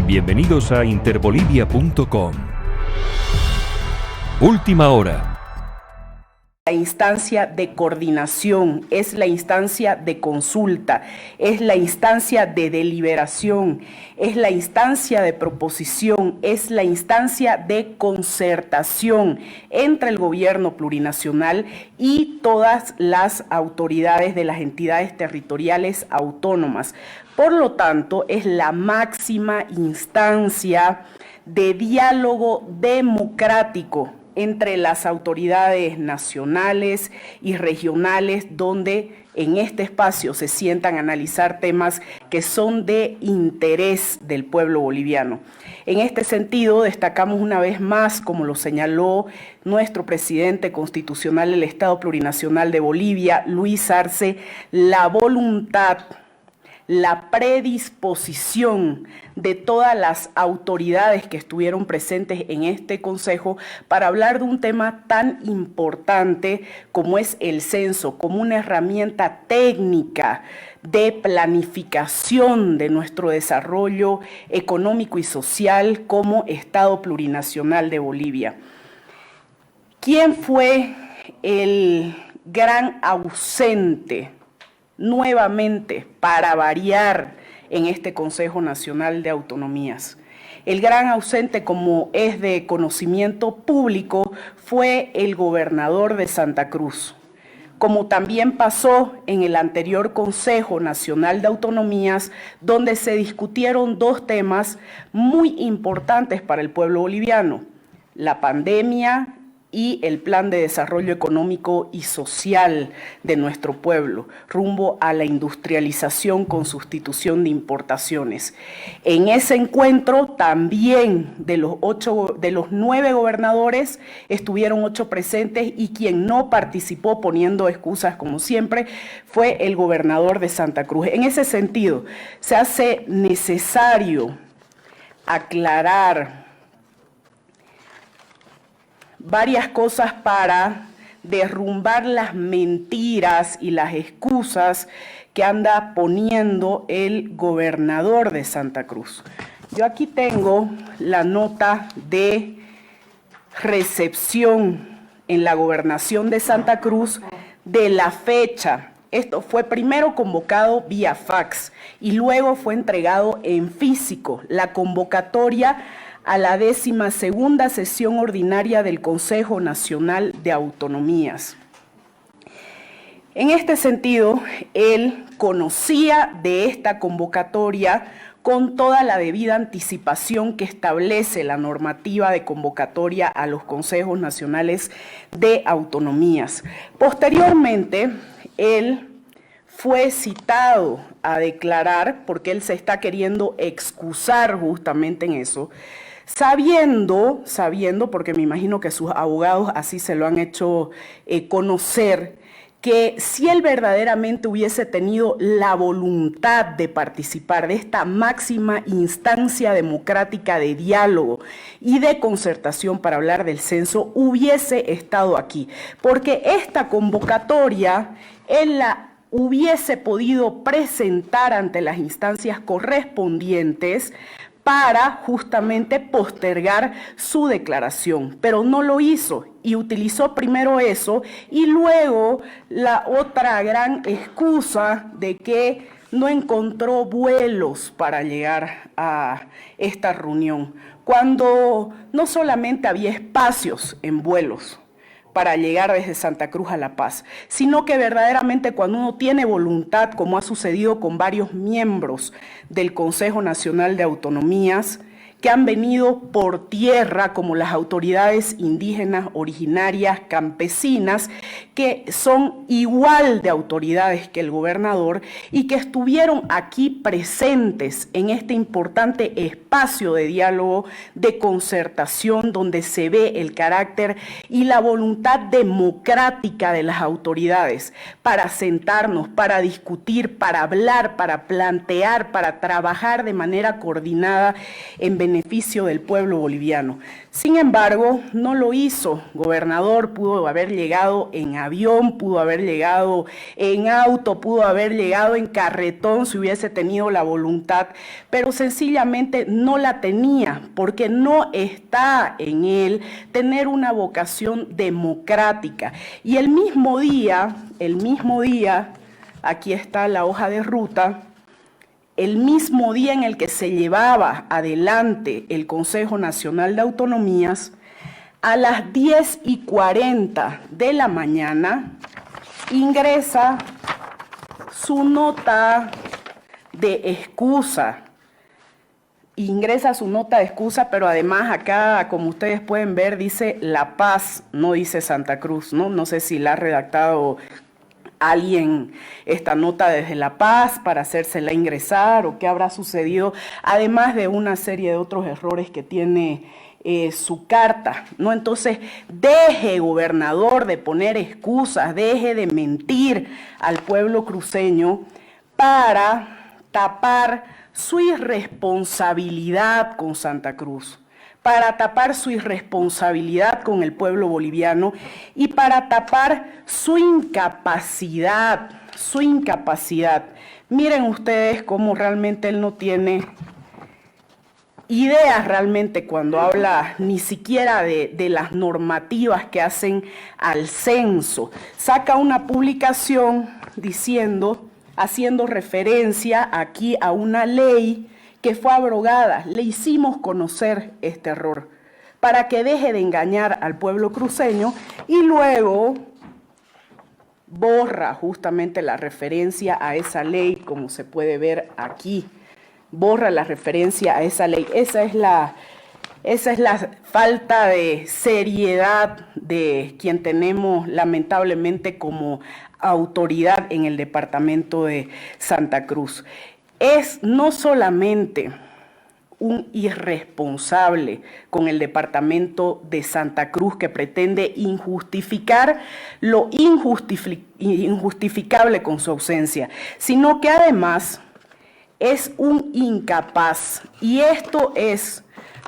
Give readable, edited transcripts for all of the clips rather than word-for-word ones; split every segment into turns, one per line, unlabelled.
Bienvenidos a interbolivia.com. Última hora.
La instancia de coordinación, es la instancia de consulta, es la instancia de deliberación, es la instancia de proposición, es la instancia de concertación entre el gobierno plurinacional y todas las autoridades de las entidades territoriales autónomas. Por lo tanto, es la máxima instancia de diálogo democrático entre las autoridades nacionales y regionales, donde en este espacio se sientan a analizar temas que son de interés del pueblo boliviano. En este sentido, destacamos una vez más, como lo señaló nuestro presidente constitucional del Estado Plurinacional de Bolivia, Luis Arce, la voluntad, la predisposición de todas las autoridades que estuvieron presentes en este consejo para hablar de un tema tan importante como es el censo, como una herramienta técnica de planificación de nuestro desarrollo económico y social como Estado Plurinacional de Bolivia. ¿Quién fue el gran ausente nuevamente, para variar, en este Consejo Nacional de Autonomías? El gran ausente, como es de conocimiento público, fue el gobernador de Santa Cruz. Como también pasó en el anterior Consejo Nacional de Autonomías, donde se discutieron dos temas muy importantes para el pueblo boliviano: la pandemia y el plan de desarrollo económico y social de nuestro pueblo, rumbo a la industrialización con sustitución de importaciones. En ese encuentro también de los 9 gobernadores estuvieron 8 presentes, y quien no participó, poniendo excusas como siempre, fue el gobernador de Santa Cruz. En ese sentido, se hace necesario aclarar varias cosas para derrumbar las mentiras y las excusas que anda poniendo el gobernador de Santa Cruz. Yo aquí tengo la nota de recepción en la gobernación de Santa Cruz de la fecha. Esto fue primero convocado vía fax y luego fue entregado en físico, la convocatoria a la 12ª sesión ordinaria del Consejo Nacional de Autonomías. En este sentido, él conocía de esta convocatoria con toda la debida anticipación que establece la normativa de convocatoria a los consejos nacionales de autonomías. Posteriormente, él fue citado a declarar, porque él se está queriendo excusar justamente en eso, sabiendo, porque me imagino que sus abogados así se lo han hecho conocer, que si él verdaderamente hubiese tenido la voluntad de participar de esta máxima instancia democrática de diálogo y de concertación para hablar del censo, hubiese estado aquí, porque esta convocatoria él la hubiese podido presentar ante las instancias correspondientes para justamente postergar su declaración, pero no lo hizo y utilizó primero eso y luego la otra gran excusa de que no encontró vuelos para llegar a esta reunión, cuando no solamente había espacios en vuelos para llegar desde Santa Cruz a La Paz, sino que verdaderamente cuando uno tiene voluntad, como ha sucedido con varios miembros del Consejo Nacional de Autonomías, que han venido por tierra, como las autoridades indígenas originarias campesinas, que son igual de autoridades que el gobernador y que estuvieron aquí presentes en este importante espacio de diálogo, de concertación, donde se ve el carácter y la voluntad democrática de las autoridades para sentarnos, para discutir, para hablar, para plantear, para trabajar de manera coordinada en beneficio del pueblo boliviano. Sin embargo, no lo hizo. Gobernador, pudo haber llegado en avión, pudo haber llegado en auto, pudo haber llegado en carretón si hubiese tenido la voluntad, pero sencillamente no la tenía, porque no está en él tener una vocación democrática. Y el mismo día, aquí está la hoja de ruta, el mismo día en el que se llevaba adelante el Consejo Nacional de Autonomías, a las 10:40 de la mañana, ingresa su nota de excusa. Pero además acá, como ustedes pueden ver, dice La Paz, no dice Santa Cruz, ¿no? No sé si la ha redactado alguien esta nota desde La Paz para hacérsela ingresar o qué habrá sucedido, además de una serie de otros errores que tiene su carta, ¿no? Entonces, deje, gobernador, de poner excusas, deje de mentir al pueblo cruceño para tapar su irresponsabilidad con Santa Cruz, para tapar su irresponsabilidad con el pueblo boliviano y para tapar su incapacidad. Miren ustedes cómo realmente él no tiene ideas realmente cuando habla ni siquiera de las normativas que hacen al censo. Saca una publicación haciendo referencia aquí a una ley que fue abrogada. Le hicimos conocer este error para que deje de engañar al pueblo cruceño y luego borra justamente la referencia a esa ley, como se puede ver aquí. Borra la referencia a esa ley. Esa es la falta de seriedad de quien tenemos lamentablemente como autoridad en el departamento de Santa Cruz. Es no solamente un irresponsable con el departamento de Santa Cruz que pretende injustificar lo injustificable con su ausencia, sino que además es un incapaz, y esto es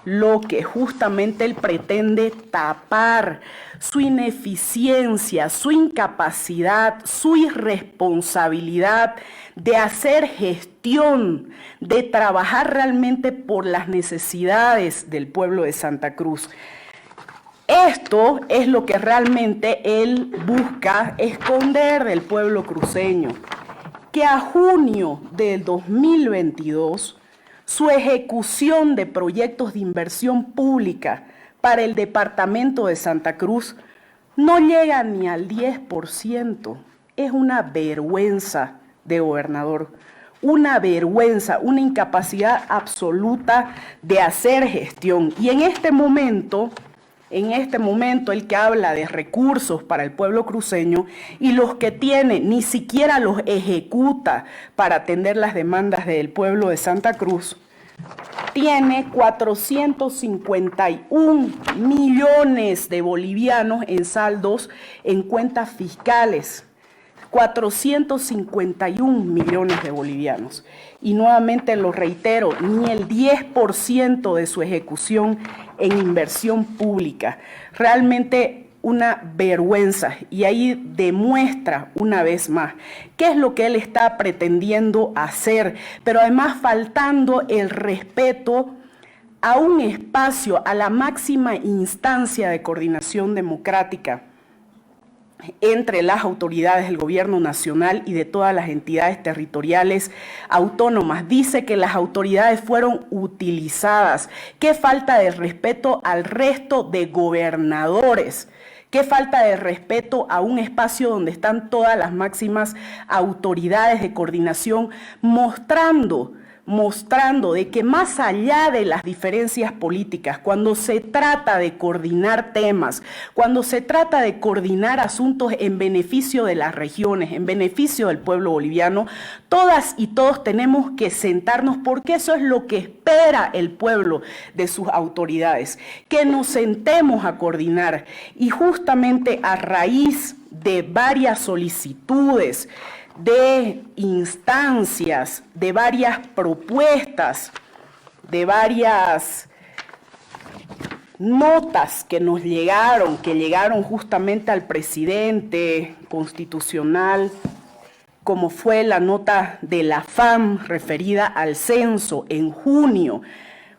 lo que justamente él pretende tapar: su ineficiencia, su incapacidad, su irresponsabilidad de hacer gestión, de trabajar realmente por las necesidades del pueblo de Santa Cruz. Esto es lo que realmente él busca esconder del pueblo cruceño, que a junio del 2022 su ejecución de proyectos de inversión pública para el departamento de Santa Cruz no llega ni al 10%. Es una vergüenza de gobernador, una vergüenza, una incapacidad absoluta de hacer gestión. Y en este momento, el que habla de recursos para el pueblo cruceño y los que tiene ni siquiera los ejecuta para atender las demandas del pueblo de Santa Cruz, tiene 451 millones de bolivianos en saldos en cuentas fiscales. 451 millones de bolivianos. Y nuevamente lo reitero, ni el 10% de su ejecución en inversión pública. Realmente una vergüenza, y ahí demuestra una vez más qué es lo que él está pretendiendo hacer, pero además faltando el respeto a un espacio, a la máxima instancia de coordinación democrática entre las autoridades del gobierno nacional y de todas las entidades territoriales autónomas. Dice que las autoridades fueron utilizadas. Qué falta de respeto al resto de gobernadores. Qué falta de respeto a un espacio donde están todas las máximas autoridades de coordinación mostrando de que más allá de las diferencias políticas, cuando se trata de coordinar temas, cuando se trata de coordinar asuntos en beneficio de las regiones, en beneficio del pueblo boliviano, todas y todos tenemos que sentarnos, porque eso es lo que espera el pueblo de sus autoridades, que nos sentemos a coordinar. Y justamente a raíz de varias solicitudes, de instancias, de varias propuestas, de varias notas que nos llegaron, que llegaron justamente al presidente constitucional, como fue la nota de la FAM referida al censo en junio,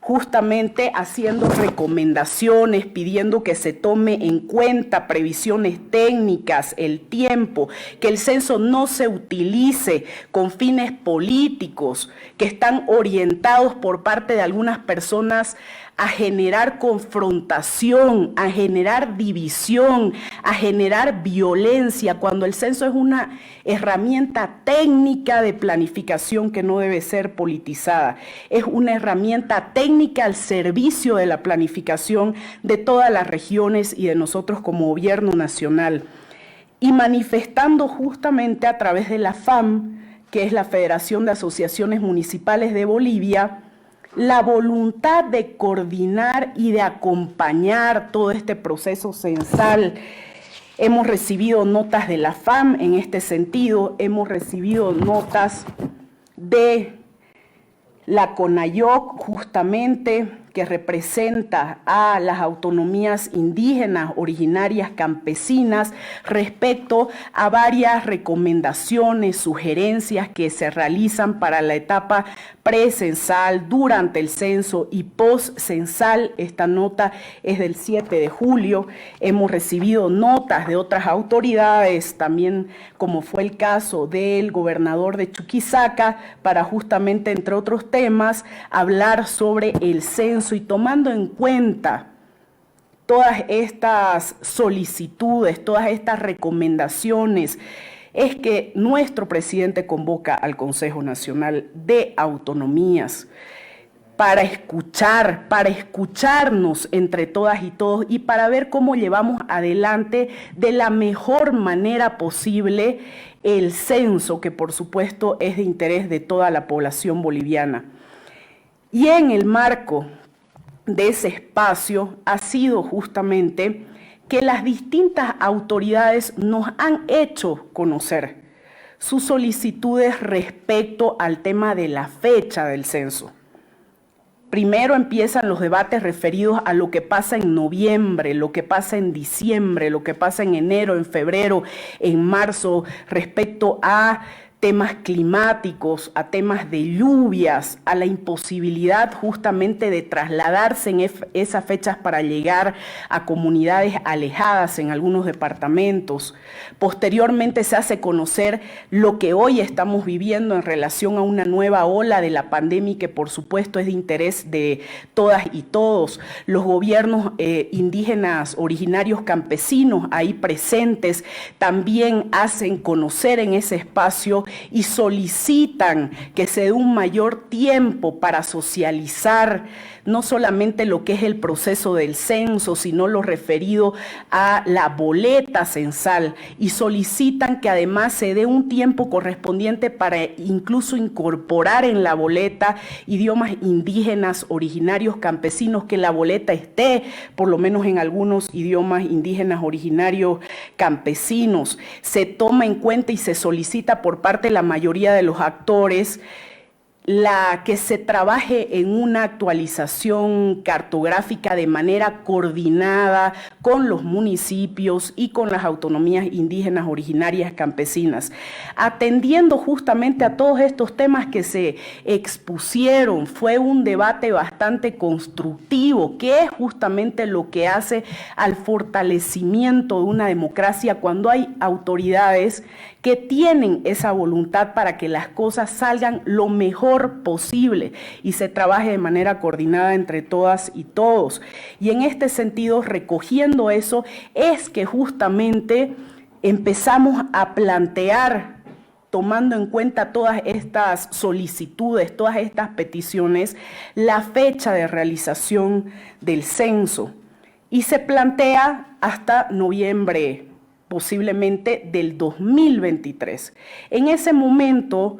justamente haciendo recomendaciones, pidiendo que se tome en cuenta previsiones técnicas, el tiempo, que el censo no se utilice con fines políticos que están orientados por parte de algunas personas a generar confrontación, a generar división, a generar violencia, cuando el censo es una herramienta técnica de planificación que no debe ser politizada. Es una herramienta técnica al servicio de la planificación de todas las regiones y de nosotros como gobierno nacional. Y manifestando justamente a través de la FAM, que es la Federación de Asociaciones Municipales de Bolivia, la voluntad de coordinar y de acompañar todo este proceso censal. Hemos recibido notas de la FAM en este sentido, hemos recibido notas de la CONAIOC, justamente, que representa a las autonomías indígenas originarias campesinas respecto a varias recomendaciones, sugerencias que se realizan para la etapa precensal, durante el censo y postcensal. Esta nota es del 7 de julio. Hemos recibido notas de otras autoridades, también como fue el caso del gobernador de Chuquisaca, para justamente, entre otros temas, hablar sobre el censo y tomando en cuenta todas estas solicitudes, todas estas recomendaciones, es que nuestro presidente convoca al Consejo Nacional de Autonomías para escucharnos entre todas y todos y para ver cómo llevamos adelante de la mejor manera posible el censo, que por supuesto es de interés de toda la población boliviana. Y en el marco de ese espacio ha sido justamente que las distintas autoridades nos han hecho conocer sus solicitudes respecto al tema de la fecha del censo. Primero empiezan los debates referidos a lo que pasa en noviembre, lo que pasa en diciembre, lo que pasa en enero, en febrero, en marzo, respecto a temas climáticos, a temas de lluvias, a la imposibilidad justamente de trasladarse en esas fechas para llegar a comunidades alejadas en algunos departamentos. Posteriormente se hace conocer lo que hoy estamos viviendo en relación a una nueva ola de la pandemia que por supuesto es de interés de todas y todos. Los gobiernos indígenas originarios campesinos ahí presentes también hacen conocer en ese espacio y solicitan que se dé un mayor tiempo para socializar no solamente lo que es el proceso del censo, sino lo referido a la boleta censal, y solicitan que además se dé un tiempo correspondiente para incluso incorporar en la boleta idiomas indígenas originarios campesinos, que la boleta esté por lo menos en algunos idiomas indígenas originarios campesinos. Se toma en cuenta y se solicita por parte de la mayoría de los actores que se trabaje en una actualización cartográfica de manera coordinada con los municipios y con las autonomías indígenas originarias campesinas, atendiendo justamente a todos estos temas que se expusieron. Fue un debate bastante constructivo, que es justamente lo que hace al fortalecimiento de una democracia cuando hay autoridades que tienen esa voluntad para que las cosas salgan lo mejor posible y se trabaje de manera coordinada entre todas y todos. Y en este sentido, recogiendo eso, es que justamente empezamos a plantear, tomando en cuenta todas estas solicitudes, todas estas peticiones, la fecha de realización del censo. Y se plantea hasta noviembre posiblemente del 2023. En ese momento,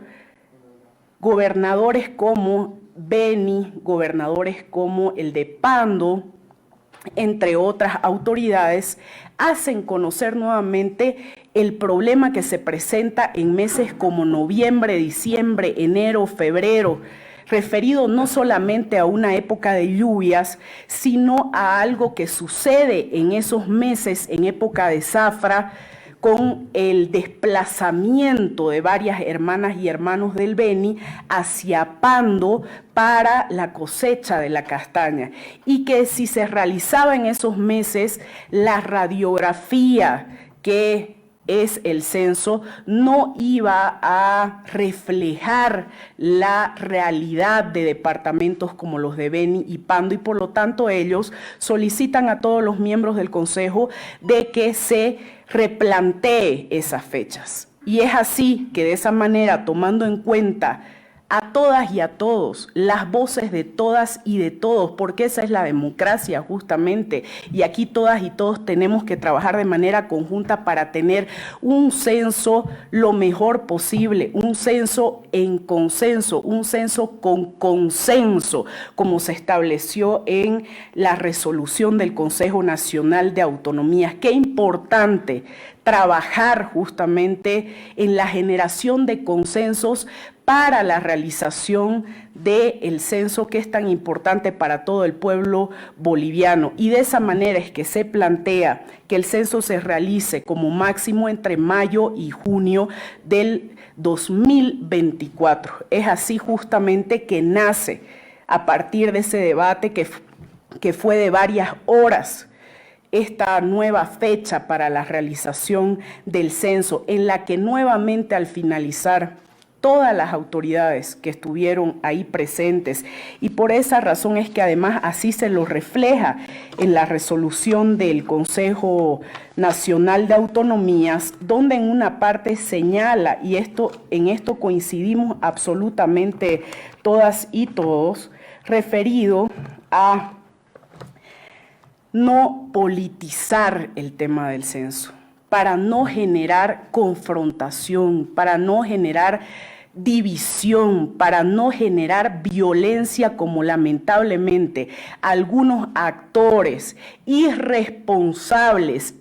gobernadores como Beni, gobernadores como el de Pando, entre otras autoridades, hacen conocer nuevamente el problema que se presenta en meses como noviembre, diciembre, enero, febrero, referido no solamente a una época de lluvias, sino a algo que sucede en esos meses, en época de zafra, con el desplazamiento de varias hermanas y hermanos del Beni hacia Pando para la cosecha de la castaña, y que si se realizaba en esos meses la radiografía que es el censo, no iba a reflejar la realidad de departamentos como los de Beni y Pando, y por lo tanto ellos solicitan a todos los miembros del Consejo de que se replantee esas fechas. Y es así que de esa manera, tomando en cuenta a todas y a todos, las voces de todas y de todos, porque esa es la democracia justamente, y aquí todas y todos tenemos que trabajar de manera conjunta para tener un censo lo mejor posible, un censo en consenso, un censo con consenso, como se estableció en la resolución del Consejo Nacional de Autonomías. Qué importante trabajar justamente en la generación de consensos para la realización del censo, que es tan importante para todo el pueblo boliviano. Y de esa manera es que se plantea que el censo se realice como máximo entre mayo y junio del 2024. Es así justamente que nace, a partir de ese debate que fue de varias horas, esta nueva fecha para la realización del censo, en la que nuevamente al finalizar todas las autoridades que estuvieron ahí presentes, y por esa razón es que además así se lo refleja en la resolución del Consejo Nacional de Autonomías, donde en una parte señala, y en esto coincidimos absolutamente todas y todos, referido a no politizar el tema del censo, para no generar confrontación, para no generar división, para no generar violencia, como lamentablemente algunos actores irresponsables,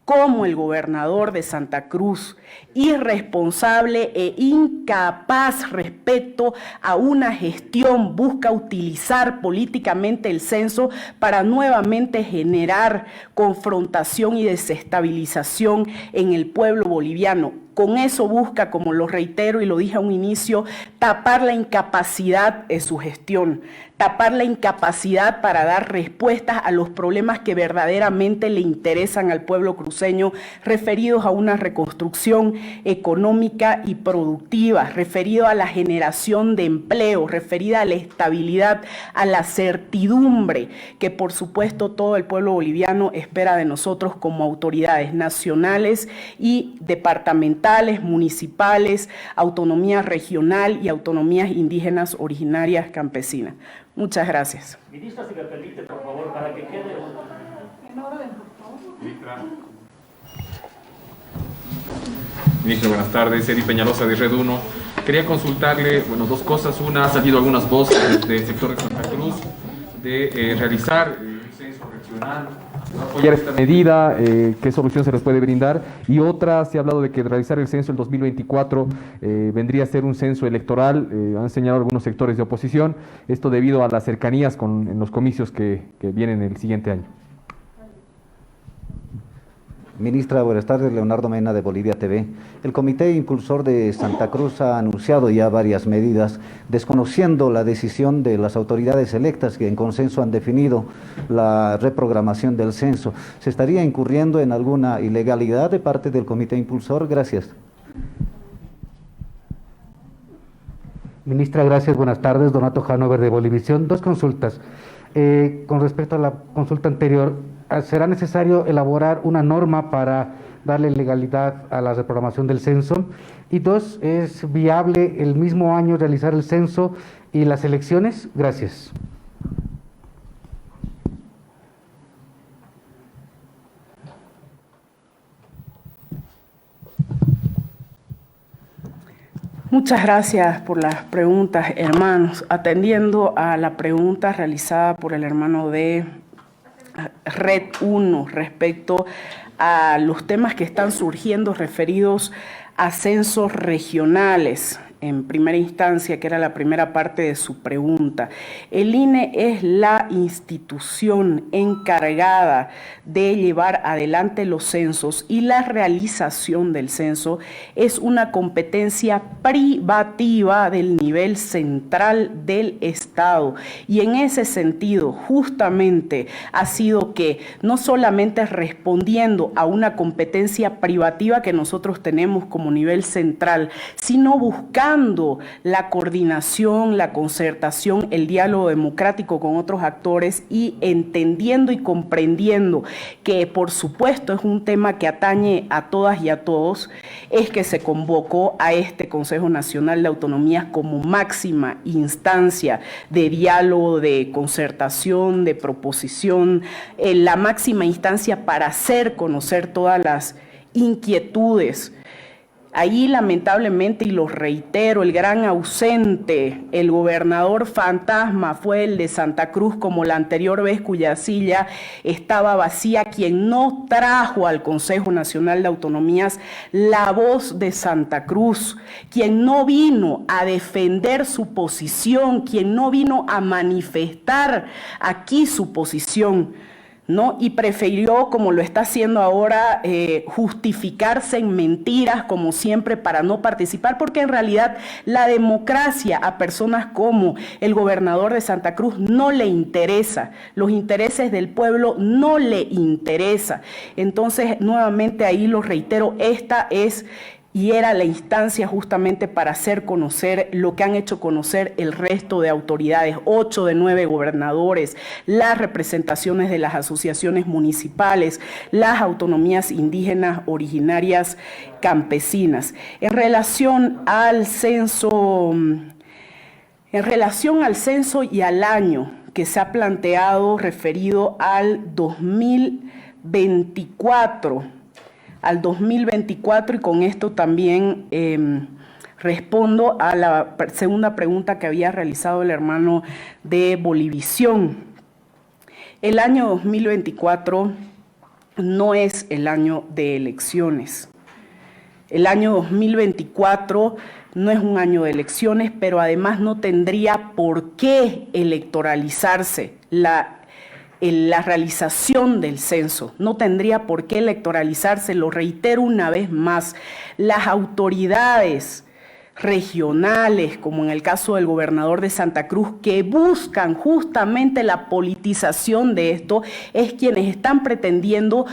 como el gobernador de Santa Cruz, irresponsable e incapaz respecto a una gestión, busca utilizar políticamente el censo para nuevamente generar confrontación y desestabilización en el pueblo boliviano. Con eso busca, como lo reitero y lo dije a un inicio, tapar la incapacidad de su gestión, tapar la incapacidad para dar respuestas a los problemas que verdaderamente le interesan al pueblo cruceño, referidos a una reconstrucción económica y productiva, referido a la generación de empleo, referida a la estabilidad, a la certidumbre que por supuesto todo el pueblo boliviano espera de nosotros como autoridades nacionales y departamentales, municipales, autonomía regional y autonomías indígenas originarias campesinas. Muchas gracias.
Ministra, si me permite, por favor, para que quede en orden, por favor.
Ministro, buenas tardes. Edi Peñalosa de Red 1. Quería consultarle, dos cosas. Una, ha salido algunas voces del sector de Santa Cruz de realizar un censo regional, apoyar esta medida, qué solución se les puede brindar. Y otra, se ha hablado de que realizar el censo en 2024 vendría a ser un censo electoral. Han señalado algunos sectores de oposición, esto debido a las cercanías en los comicios que vienen el siguiente año.
Ministra, buenas tardes. Leonardo Mena de Bolivia TV. El Comité Impulsor de Santa Cruz ha anunciado ya varias medidas, desconociendo la decisión de las autoridades electas que en consenso han definido la reprogramación del censo. ¿Se estaría incurriendo en alguna ilegalidad de parte del Comité Impulsor? Gracias.
Ministra, gracias. Buenas tardes. Donato Hanover de Bolivisión. Dos consultas. Con respecto a la consulta anterior, ¿será necesario elaborar una norma para darle legalidad a la reprogramación del censo? Y dos, ¿es viable el mismo año realizar el censo y las elecciones? Gracias.
Muchas gracias por las preguntas, hermanos. Atendiendo a la pregunta realizada por el hermano de Red 1 respecto a los temas que están surgiendo referidos a censos regionales en primera instancia, que era la primera parte de su pregunta. El INE es la institución encargada de llevar adelante los censos, y la realización del censo es una competencia privativa del nivel central del Estado. Y en ese sentido, justamente ha sido que no solamente respondiendo a una competencia privativa que nosotros tenemos como nivel central, sino buscando la coordinación, la concertación, el diálogo democrático con otros actores, y entendiendo y comprendiendo que por supuesto es un tema que atañe a todas y a todos, es que se convocó a este Consejo Nacional de Autonomías como máxima instancia de diálogo, de concertación, de proposición, la máxima instancia para hacer conocer todas las inquietudes. Ahí lamentablemente, y lo reitero, el gran ausente, el gobernador fantasma, fue el de Santa Cruz, como la anterior vez cuya silla estaba vacía, quien no trajo al Consejo Nacional de Autonomías la voz de Santa Cruz, quien no vino a defender su posición, quien no vino a manifestar aquí su posición, ¿no? Y prefirió, como lo está haciendo ahora, justificarse en mentiras, como siempre, para no participar, porque en realidad la democracia a personas como el gobernador de Santa Cruz no le interesa, los intereses del pueblo no le interesa. Entonces, nuevamente ahí lo reitero, esta es y era la instancia justamente para hacer conocer lo que han hecho conocer el resto de autoridades, 8 de 9 gobernadores, las representaciones de las asociaciones municipales, las autonomías indígenas originarias campesinas. En relación al censo y al año que se ha planteado referido al 2024, y con esto también respondo a la segunda pregunta que había realizado el hermano de Bolivisión. El año 2024 no es el año de elecciones. El año 2024 no es un año de elecciones, pero además no tendría por qué electoralizarse la realización del censo, no tendría por qué electoralizarse. Lo reitero una vez más, las autoridades regionales, como en el caso del gobernador de Santa Cruz, que buscan justamente la politización de esto, es quienes están pretendiendo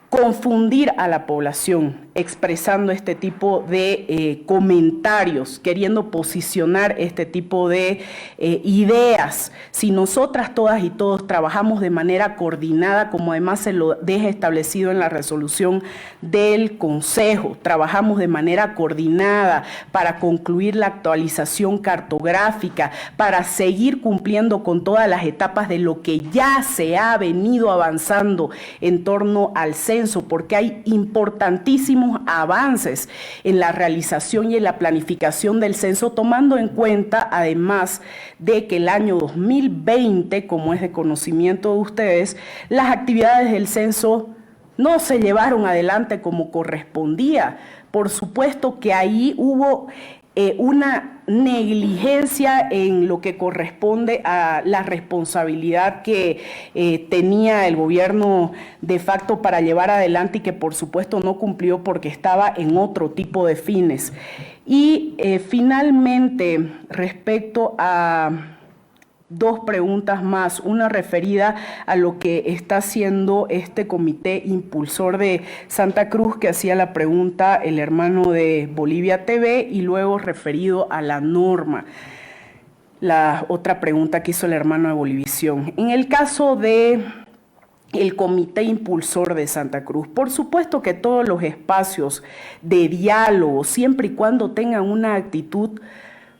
confundir a la población, expresando este tipo de comentarios, queriendo posicionar este tipo de ideas. Si nosotras todas y todos trabajamos de manera coordinada, como además se lo deja establecido en la resolución del Consejo, trabajamos de manera coordinada para concluir la actualización cartográfica, para seguir cumpliendo con todas las etapas de lo que ya se ha venido avanzando en torno al censo, porque hay importantísimos avances en la realización y en la planificación del censo, tomando en cuenta además de que el año 2020, como es de conocimiento de ustedes, las actividades del censo no se llevaron adelante como correspondía. Por supuesto que ahí hubo una negligencia en lo que corresponde a la responsabilidad que tenía el gobierno de facto para llevar adelante, y que por supuesto no cumplió porque estaba en otro tipo de fines. Y finalmente, respecto a dos preguntas más, una referida a lo que está haciendo este comité impulsor de Santa Cruz, que hacía la pregunta el hermano de Bolivia TV, y luego referido a la norma, la otra pregunta que hizo el hermano de Bolivisión. En el caso de el comité impulsor de Santa Cruz, por supuesto que todos los espacios de diálogo, siempre y cuando tengan una actitud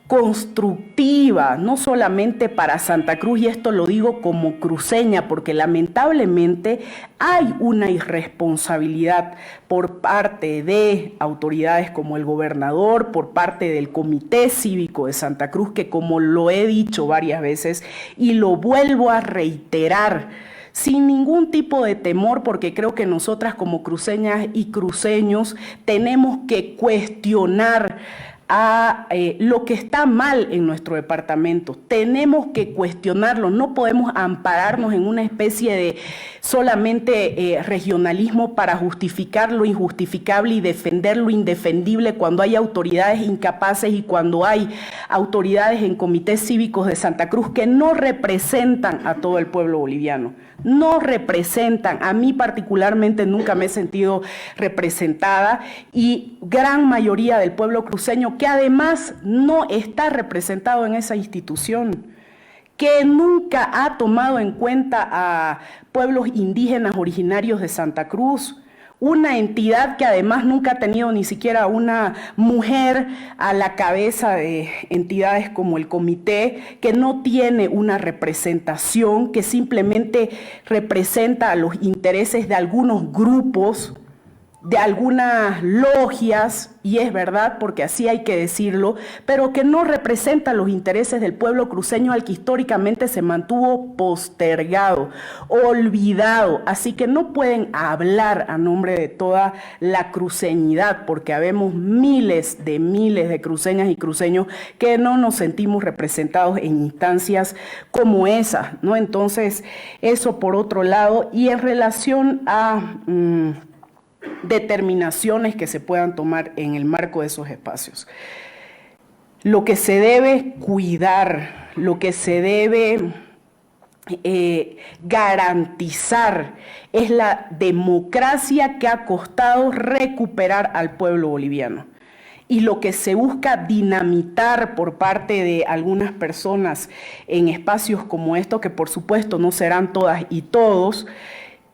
constructiva, no solamente para Santa Cruz, y esto lo digo como cruceña, porque lamentablemente hay una irresponsabilidad por parte de autoridades como el gobernador, por parte del Comité Cívico de Santa Cruz, que, como lo he dicho varias veces y lo vuelvo a reiterar, sin ningún tipo de temor, porque creo que nosotras como cruceñas y cruceños tenemos que cuestionar a lo que está mal en nuestro departamento. Tenemos que cuestionarlo, no podemos ampararnos en una especie de solamente regionalismo para justificar lo injustificable y defender lo indefendible cuando hay autoridades incapaces y cuando hay autoridades en comités cívicos de Santa Cruz que no representan a todo el pueblo boliviano. No representan, a mí particularmente nunca me he sentido representada y gran mayoría del pueblo cruceño que además no está representado en esa institución, que nunca ha tomado en cuenta a pueblos indígenas originarios de Santa Cruz, una entidad que además nunca ha tenido ni siquiera una mujer a la cabeza de entidades como el comité, que no tiene una representación, que simplemente representa a los intereses de algunos grupos, de algunas logias, y es verdad porque así hay que decirlo, pero que no representa los intereses del pueblo cruceño al que históricamente se mantuvo postergado, olvidado. Así que no pueden hablar a nombre de toda la cruceñidad porque habemos miles de cruceñas y cruceños que no nos sentimos representados en instancias como esas, ¿no? Entonces, eso por otro lado. Y en relación a determinaciones que se puedan tomar en el marco de esos espacios. Lo que se debe cuidar, lo que se debe garantizar es la democracia que ha costado recuperar al pueblo boliviano. Y lo que se busca dinamitar por parte de algunas personas en espacios como estos, que por supuesto no serán todas y todos,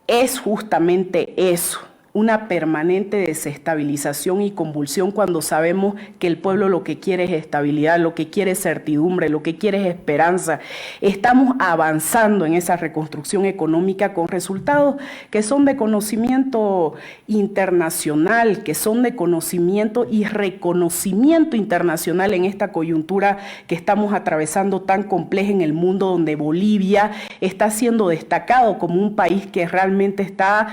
es justamente eso. Una permanente desestabilización y convulsión cuando sabemos que el pueblo lo que quiere es estabilidad, lo que quiere es certidumbre, lo que quiere es esperanza. Estamos avanzando en esa reconstrucción económica con resultados que son de conocimiento internacional, que son de conocimiento y reconocimiento internacional en esta coyuntura que estamos atravesando tan compleja en el mundo, donde Bolivia está siendo destacado como un país que realmente está,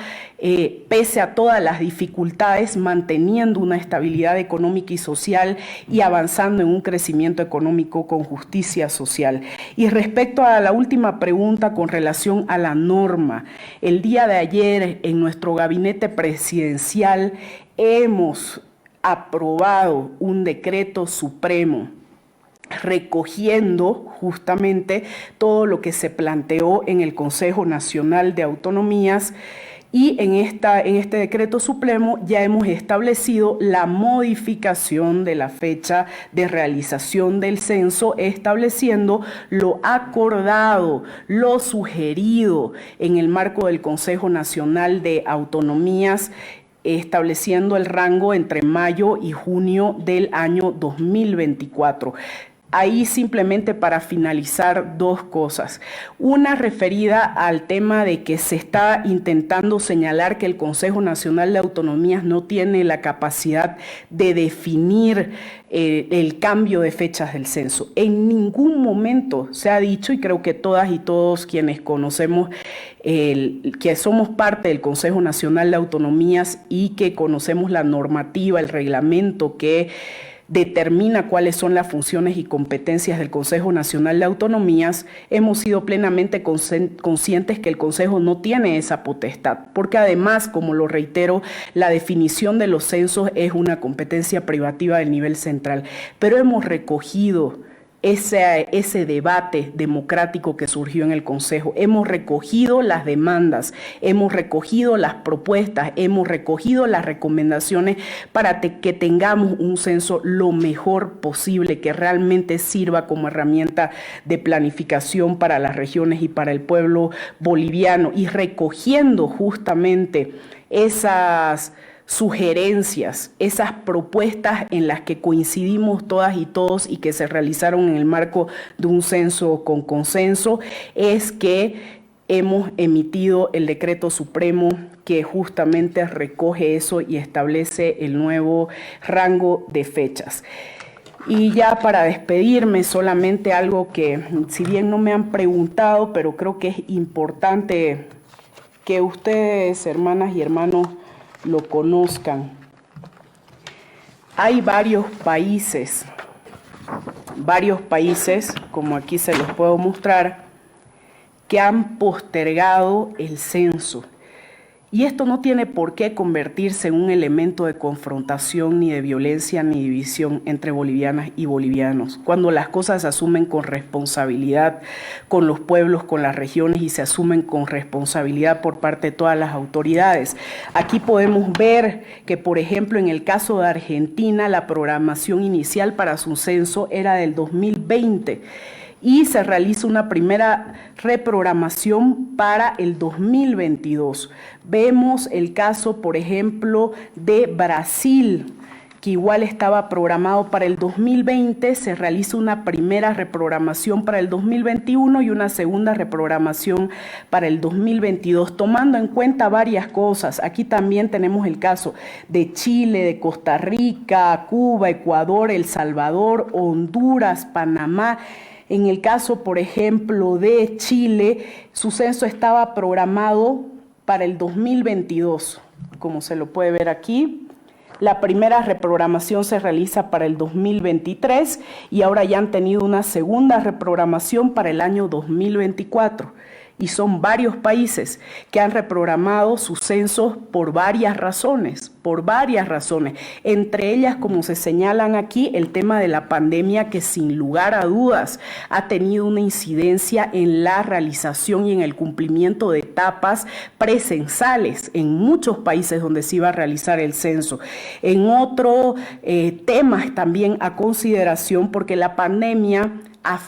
pese a todas las dificultades, manteniendo una estabilidad económica y social y avanzando en un crecimiento económico con justicia social. Y respecto a la última pregunta con relación a la norma, el día de ayer en nuestro gabinete presidencial hemos aprobado un decreto supremo recogiendo justamente todo lo que se planteó en el Consejo Nacional de Autonomías. Y en este decreto supremo ya hemos establecido la modificación de la fecha de realización del censo, estableciendo lo acordado, lo sugerido en el marco del Consejo Nacional de Autonomías, estableciendo el rango entre mayo y junio del año 2024. Ahí simplemente para finalizar dos cosas. Una referida al tema de que se está intentando señalar que el Consejo Nacional de Autonomías no tiene la capacidad de definir el cambio de fechas del censo. En ningún momento se ha dicho, y creo que todas y todos quienes conocemos, que somos parte del Consejo Nacional de Autonomías y que conocemos la normativa, el reglamento que determina cuáles son las funciones y competencias del Consejo Nacional de Autonomías, hemos sido plenamente conscientes que el Consejo no tiene esa potestad, porque además, como lo reitero, la definición de los censos es una competencia privativa del nivel central, pero hemos recogido ese debate democrático que surgió en el Consejo. Hemos recogido las demandas, hemos recogido las propuestas, hemos recogido las recomendaciones para que tengamos un censo lo mejor posible, que realmente sirva como herramienta de planificación para las regiones y para el pueblo boliviano, y recogiendo justamente esas sugerencias, esas propuestas en las que coincidimos todas y todos y que se realizaron en el marco de un censo con consenso, es que hemos emitido el decreto supremo que justamente recoge eso y establece el nuevo rango de fechas. Y ya para despedirme, solamente algo que, si bien no me han preguntado, pero creo que es importante que ustedes, hermanas y hermanos, lo conozcan. hay varios países, como aquí se los puedo mostrar, que han postergado el censo. Y esto no tiene por qué convertirse en un elemento de confrontación, ni de violencia, ni división entre bolivianas y bolivianos. Cuando las cosas se asumen con responsabilidad con los pueblos, con las regiones, y se asumen con responsabilidad por parte de todas las autoridades. Aquí podemos ver que, por ejemplo, en el caso de Argentina, la programación inicial para su censo era del 2020. Y se realiza una primera reprogramación para el 2022. Vemos el caso, por ejemplo, de Brasil, que igual estaba programado para el 2020, se realiza una primera reprogramación para el 2021 y una segunda reprogramación para el 2022, tomando en cuenta varias cosas. Aquí también tenemos el caso de Chile, de Costa Rica, Cuba, Ecuador, El Salvador, Honduras, Panamá. En el caso, por ejemplo, de Chile, su censo estaba programado para el 2022, como se lo puede ver aquí. La primera reprogramación se realiza para el 2023 y ahora ya han tenido una segunda reprogramación para el año 2024. Y son varios países que han reprogramado sus censos por varias razones, entre ellas, como se señalan aquí, el tema de la pandemia, que sin lugar a dudas ha tenido una incidencia en la realización y en el cumplimiento de etapas precensales en muchos países donde se iba a realizar el censo. En otro tema también a consideración, porque la pandemia ha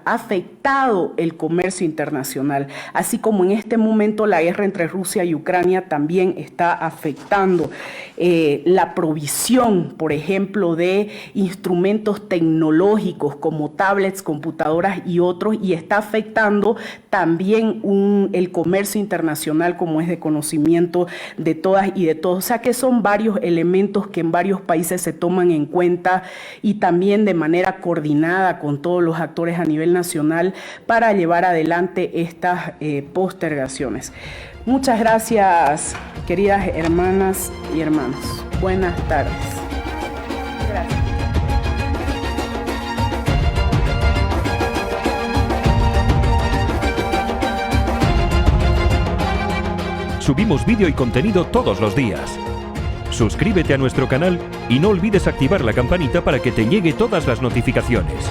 afectado el comercio internacional, así como en este momento la guerra entre Rusia y Ucrania también está afectando la provisión, por ejemplo, de instrumentos tecnológicos como tablets, computadoras y otros, y está afectando también el comercio internacional, como es de conocimiento de todas y de todos. O sea que son varios elementos que en varios países se toman en cuenta, y también de manera coordinada con todos los actores a nivel nacional para llevar adelante estas postergaciones. Muchas gracias, queridas hermanas y hermanos. Buenas tardes. Gracias.
Subimos vídeo y contenido todos los días. Suscríbete a nuestro canal y no olvides activar la campanita para que te llegue todas las notificaciones.